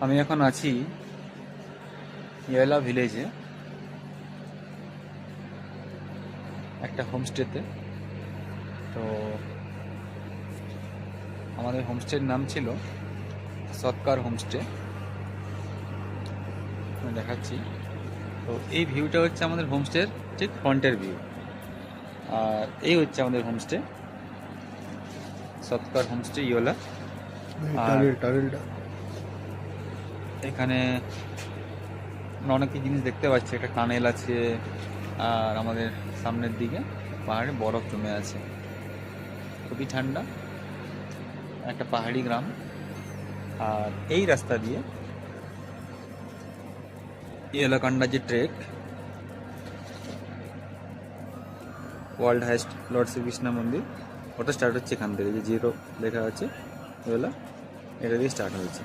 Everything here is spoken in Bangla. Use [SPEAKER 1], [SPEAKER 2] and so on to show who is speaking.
[SPEAKER 1] আমি এখন আছি ইয়েলা ভিলেজে একটা হোমস্টেতে। তো আমাদের হোমস্টের নাম ছিল সৎকার হোমস্টে। আমি দেখাচ্ছি। তো এই ভিউটা হচ্ছে আমাদের হোমস্টের ঠিক ফ্রন্টের ভিউ, আর এই হচ্ছে আমাদের হোমস্টে সৎকার হোমস্টে ইয়োলা। আর এখানে আমরা অনেক জিনিস দেখতে পাচ্ছি। একটা টানেল আছে, আর আমাদের সামনের দিকে পাহাড়ে বরফ জমে আছে, খুবই ঠান্ডা, একটা পাহাড়ি গ্রাম। আর এই রাস্তা দিয়ে ইয়েলাকান্ডা যে trek, world highest Lord Shri Krishna মন্দির, ওটা স্টার্ট হচ্ছে এখান থেকে। যে জিরো লেখা আছে ইয়েলা, এটা দিয়ে স্টার্ট হয়েছে।